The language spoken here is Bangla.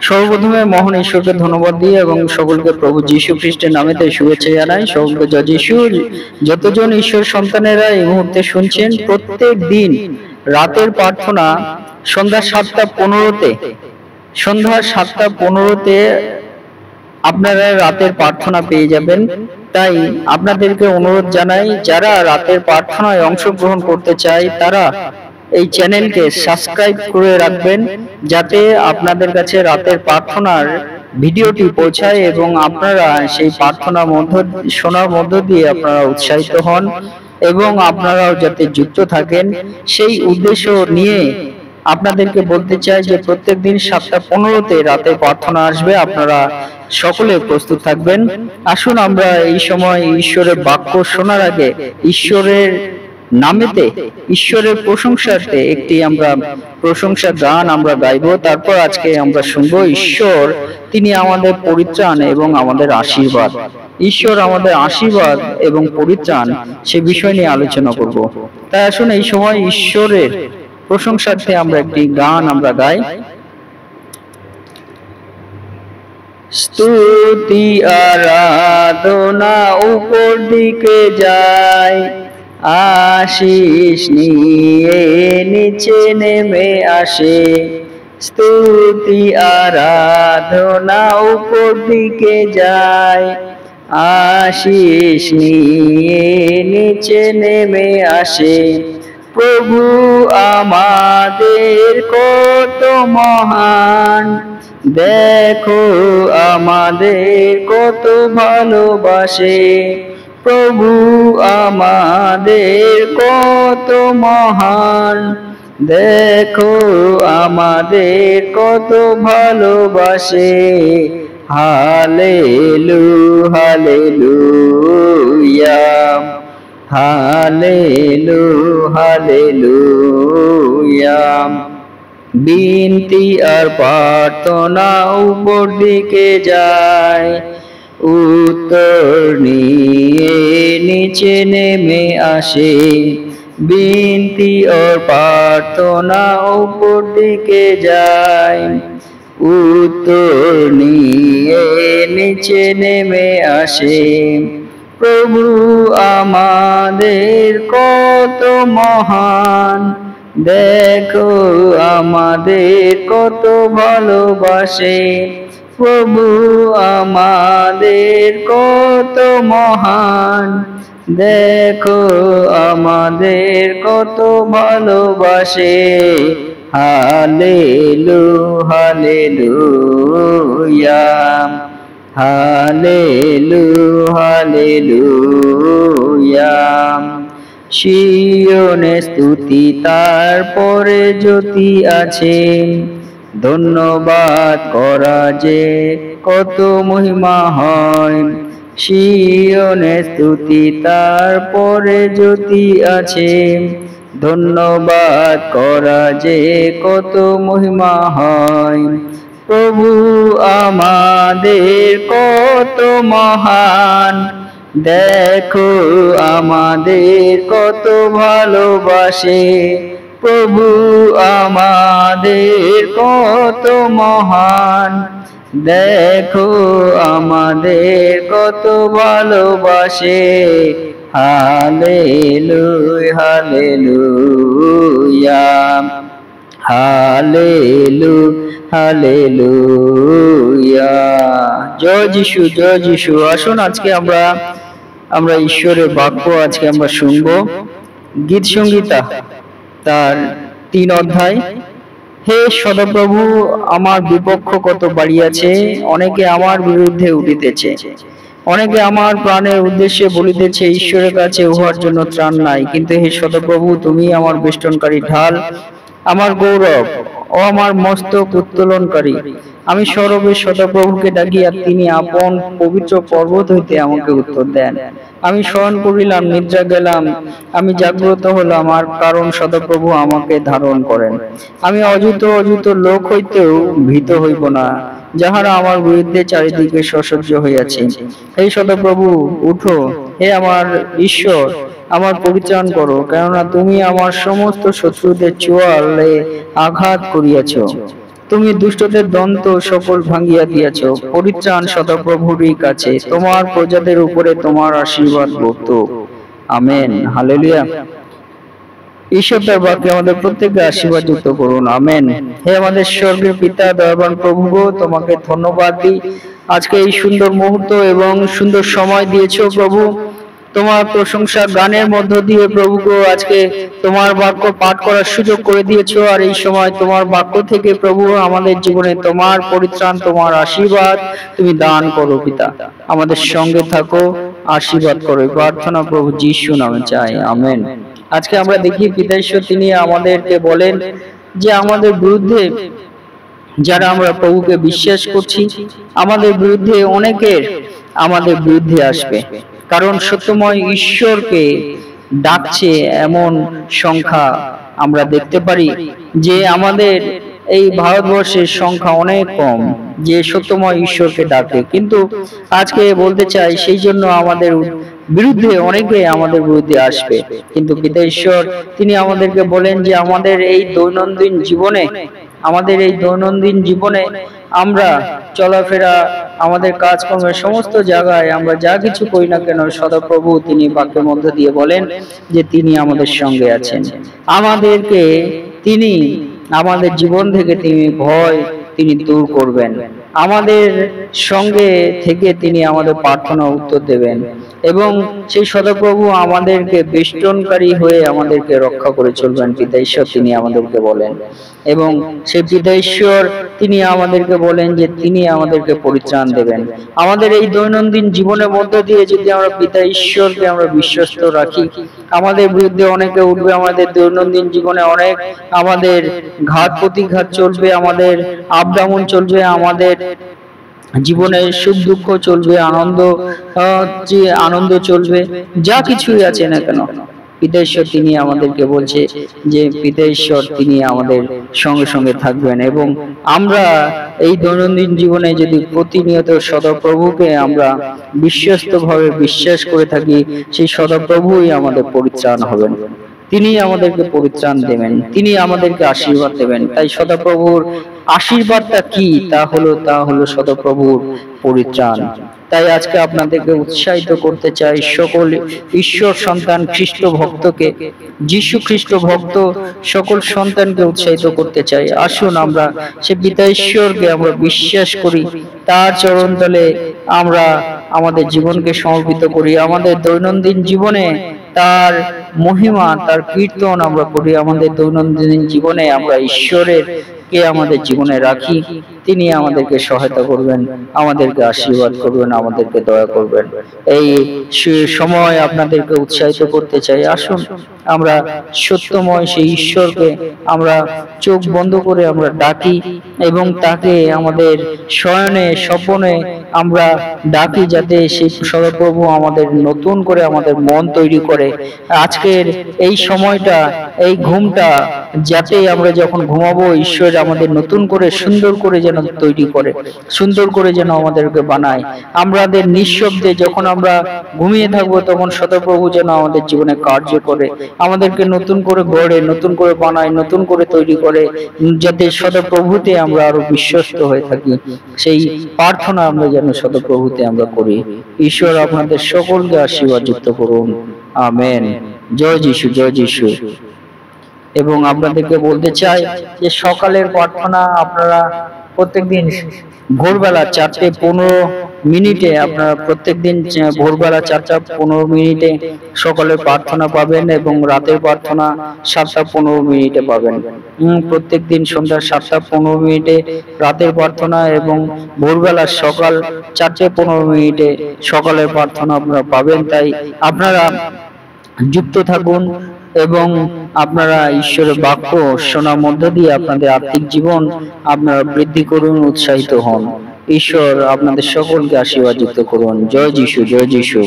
সর্বপ্রথমে মহান ঈশ্বরকে ধন্যবাদ দিই এবং সকলকে প্রভু যীশু খ্রিস্টের নামেতে শুভেচ্ছা জানাই। সকলকে জয় যীশু। যতজন ঈশ্বর সন্তানেরা এই মুহূর্তে শুনছেন, প্রত্যেক দিন রাতের প্রার্থনা সন্ধ্যা 7:15-তে আপনারা রাতের প্রার্থনা পেয়ে যাবেন। তাই আপনাদেরকে অনুরোধ জানাই, যারা রাতের প্রার্থনায় অংশগ্রহণ করতে চায় তারা এই চ্যানেলকে সাবস্ক্রাইব করে রাখবেন, যাতে আপনাদের কাছে রাতের প্রার্থনার ভিডিওটি পৌঁছায় এবং আপনারা সেই প্রার্থনার শোনার মধ্য দিয়ে আপনারা উৎসাহিত হন এবং আপনারাও যাতে যুক্ত থাকেন, সেই উদ্দেশ্য নিয়ে আপনাদেরকে বলতে চাই যে প্রত্যেকদিন 7:15-তে রাতে প্রার্থনা আসবে। আপনারা সকলে প্রস্তুত থাকবেন। আসুন আমরা এই সময় ঈশ্বরের বাক্য শোনার আগে ঈশ্বরের নামেতে, ঈশ্বরের প্রশংসার্থে একটি আমরা প্রশংসা গান আমরা গাইব। তারপর আজকে আমরা শুনবো ঈশ্বর তিনি আমাদের পরিত্রাণ এবং আমাদের আশীর্বাদ। ঈশ্বর আমাদের আশীর্বাদ এবং পরিত্রাণ, সে বিষয় নিয়ে আলোচনা করব। তাই আসুন এই সময় ঈশ্বরের প্রশংসার্থে আমরা একটি গান আমরা গাই। স্তুতি আরাধনা উপর দিকে যায়, আশিস নিয়ে নিচে নেমে আসে। স্তুতি আরাধনা উপর দিকে যায়, আশিস নিয়ে নিচে নেমে আসে। প্রভু আমাদের কত মহান, দেখো আমাদের কত ভালোবাসে। প্রভু আমাদের কত মহান, দেখো আমাদের কত ভালোবাসে। Hallelujah hallelujah hallelujah hallelujah. বিনতি আর প্রার্থনা উপর দিকে যায়, উত্তর নিয়ে নিচে নেমে আসে। বিনতি আর প্রার্থনা উপর দিকে যায়, উত্তর নিয়ে নিচে নেমে আসে। প্রভু আমাদের কত মহান, দেখো আমাদের কত ভালোবাসে। প্রভু আমাদের কত মহান, দেখো আমাদের কত ভালোবাসে। Hallelujah hallelujah hallelujah hallelujah. সিয়নে স্তুতি তারপরে জ্যোতি আছে, ধন্যবাদ করা যে কত মহিমা হয়। সিয়নে স্তুতি তারপরে জ্যোতি আছে, ধন্যবাদ করা যে কত মহিমা হয়। প্রভু আমাদের কত মহান, দেখো আমাদের কত ভালোবাসে। প্রভু আমাদের কত মহান, দেখো আমাদের কত ভালোবাসে। Hallelujah hallelujah hallelujah hallelujah. জয় যিশু জয় যিশু। আসুন আজকে আমরা ঈশ্বরের বাক্য আজকে আমরা শুনবো। গীত সংহিতা তার 3 অধ্যায়। হে সদাপ্রভু, আমার বিপক্ষ কত বাড়িয়াছে, অনেকে আমার বিরুদ্ধে উঠিতেছে। অনেকে আমার প্রাণের উদ্দেশ্যে বলিতেছে, ঈশ্বরের কাছে উহার জন্য ত্রাণ নাই। কিন্তু হে সদাপ্রভু, তুমি আমার বেষ্টনকারী ঢাল, আমার গৌরব ও আমার মস্তক উত্তোলনকারী। আমি সরবে সদাপ্রভুকে ডাকিয়া তিনি আপন পবিত্র পর্বত হইতে আমাকে উত্তর দেন। আমি শয়ন করিলাম, নিদ্রা গেলাম, আমি জাগ্রত হলাম, আর কারণ সদাপ্রভু আমাকে ধারণ করেন। আমি অযুত লোক হইতেও ভীত হইব না, যাহারা আমার বিরুদ্ধে চারিদিকে সসজ্জ হইয়াছে। হে সদাপ্রভু, উঠো, হে আমার ঈশ্বর, আমার পরিত্রাণ করো, কেননা তুমি আমার সমস্ত শত্রুদের চোয়ালে আঘাত করিয়াছ। তুমি দুষ্টদের দন্ত সকল ভাঙিয়া দিয়াছ। পরিত্রাণ সদাপ্রভুরই কাছে, তোমার প্রজাদের উপরে তোমার আশীর্বাদ বর্তুক। আমেন। হালেলুয়া। ঈশ্বর তার বাক্যে আমাদের প্রত্যেককে আশীর্বাদ যুক্ত করুন। আমেন। হে আমাদের স্বর্গের পিতা, দয়াবান প্রভু গো, তোমাকে ধন্যবাদ দিই আজকে এই সুন্দর মুহূর্ত এবং সুন্দর সময় দিয়েছো প্রভু। তোমার প্রশংসা গানের মধ্য দিয়ে প্রভু গো আজকে তোমার বাক্য পাঠ করার সুযোগ করে দিয়েছো। আর এই সময় তোমার বাক্য থেকে প্রভু আমাদের জীবনে তোমার পরিত্রাণ, তোমার আশীর্বাদ তুমি দান করো পিতা। আমাদের সঙ্গে থাকো, আশীর্বাদ করো। প্রার্থনা প্রভু যিশু নামে চাই। আমেন। আজকে আমরা দেখি পিতা ঈশ্বর তিনি আমাদেরকে বলেন যে আমাদের বিরুদ্ধে যারা আমরা প্রভুকে বিশ্বাস করছি, আমাদের বিরুদ্ধে অনেকের আমাদের বিরুদ্ধে আসবে, কারণ সত্যময় ঈশ্বরকে ডাকছে এমন সংখ্যা আমরা দেখতে পারি যে আমাদের এই ভারতবর্ষের সংখ্যা অনেক কম যে সত্যময় ঈশ্বরকে ডাকে। কিন্তু আজকে বলতে চাই সেই জন্য আমাদের বিরুদ্ধে অনেকে আমাদের বিরুদ্ধে আসবে, কিন্তু পিতা ঈশ্বর তিনি আমাদেরকে বলেন যে আমাদের এই দৈনন্দিন জীবনে আমরা চলাফেরা, আমাদের কাজকর্মের সমস্ত জায়গায় আমরা যা কিছু করি না কেন, সদাপ্রভু তিনি বাক্যের মধ্য দিয়ে বলেন যে তিনি আমাদের সঙ্গে আছেন। আমাদেরকে তিনি আমাদের জীবন থেকে তিনি ভয় তিনি দূর করবেন, আমাদের সঙ্গে থেকে তিনি আমাদের প্রার্থনা উত্তর দেবেন এবং সেই সদাপ্রভু আমাদেরকে বেষ্টনকারী হয়ে আমাদেরকে রক্ষা করে চলবেন। পিতা ঈশ্বর তিনি আমাদেরকে বলেন এবং সেই পিতা ঈশ্বর তিনি আমাদেরকে বলেন যে তিনি আমাদেরকে পরিত্রাণ দেবেন। আমাদের এই দৈনন্দিন জীবনের মধ্য দিয়ে যদি আমরা পিতা ঈশ্বরকে আমরা বিশ্বস্ত রাখি, আমাদের বিরুদ্ধে অনেকে উঠবে, আমাদের দৈনন্দিন জীবনে অনেক আমাদের ঘাত প্রতিঘাত চলবে, আমাদের আপ ডাউন চলবে, আমাদের জীবনে সুখ দুঃখ চলবে, আনন্দ চলবে, যা কিছুই আছে না কেন, পিতা ঈশ্বর তিনি আমাদেরকে বলছে যে পিতা ঈশ্বর তিনি আমাদের সঙ্গে সঙ্গে থাকবেন এবং আমরা এই দৈনন্দিন জীবনে যদি প্রতিনিয়ত সদাপ্রভুকে আমরা বিশ্বস্তভাবে বিশ্বাস করে থাকি, সেই সদাপ্রভুই আমাদের পরিত্রাণ হবেন, তিনি আমাদেরকে পরিত্রাণ দেবেন, তিনি আমাদেরকে আশীর্বাদ দেবেন। তাই সদাপ্রভুর আশীর্বাদটা কি? তা হলো সদাপ্রভুর পরিত্রাণ। তাই আজকে আপনাদেরকে উৎসাহিত করতে চাই, সকল ঈশ্বর সন্তান খ্রিস্ট ভক্তকে, যীশু খ্রিস্ট ভক্ত সকল সন্তানকে উৎসাহিত করতে চাই। আসুন আমরা সে পিতা ঈশ্বরকে আমরা বিশ্বাস করি, তার চরণতলে আমরা আমাদের জীবনকে সমর্পিত করি, আমাদের দৈনন্দিন জীবনে তার মহিমা, তার কীর্তন আমরা করি, আমাদের দৈনন্দিন জীবনে আমরা ঈশ্বরের কে আমাদের জীবনে রাখি। তিনি আমাদেরকে সহায়তা করবেন, আমাদেরকে আশীর্বাদ করবেন, আমাদেরকে দয়া করবেন। এই সময় আপনাদেরকে উৎসাহিত করতে চাই, আসুন আমরা সত্যময় সেই ঈশ্বরকে আমরা চোখ বন্ধ করে আমরা ডাকি এবং তাকে আমাদের শয়নে স্বপনে আমরা ডাকি, যাতে সেই সদাপ্রভু আমাদের নতুন করে আমাদের মন তৈরি করে। আজকের এই সময়টা, এই ঘুমটা যাতে আমরা যখন ঘুমাবো, ঈশ্বর আমাদের নতুন করে সুন্দর করে যেন তৈরি করে, সুন্দর করে যেন আমাদেরকে বানায়। আমাদের নিঃশব্দে যখন আমরা ঘুমিয়ে থাকবো তখন সদাপ্রভু যেন আমাদের জীবনে কার্য করে, আমাদেরকে নতুন করে গড়ে, নতুন করে বানায়, নতুন করে তৈরি করে, যাতে সদাপ্রভুতে আমরা আরো বিশ্বস্ত হয়ে থাকি। সেই প্রার্থনা আমরা যেন সদাপ্রভুতে আমরা করি। ঈশ্বর আপনাদের সকলকে আশীর্বাদ যুক্ত করুন। আমেন। জয় যিশু, জয় যিশু। এবং আপনাদেরকে বলতে চাই যে সকালের প্রার্থনা আপনারা প্রত্যেকদিন ভোরবেলা 4:15 আপনারা প্রত্যেকদিন ভোরবেলা 4:15 সকালের প্রার্থনা পাবেন এবং রাতের প্রার্থনা 7:15 পাবেন। প্রত্যেকদিন সন্ধ্যা 7:15 রাতের প্রার্থনা এবং ভোরবেলা সকাল 4:15 সকালের প্রার্থনা আপনারা পাবেন। তাই আপনারা যুক্ত থাকুন এবং আপনারা ঈশ্বরের বাক্য শোনার মধ্য দিয়ে আপনাদের আত্মিক জীবন আপনারা বৃদ্ধি করুন, উৎসাহিত হন। ঈশ্বর আপনাদের সকলকে আশীর্বাদ যুক্ত করুন। জয় যিশু, জয় যিশু।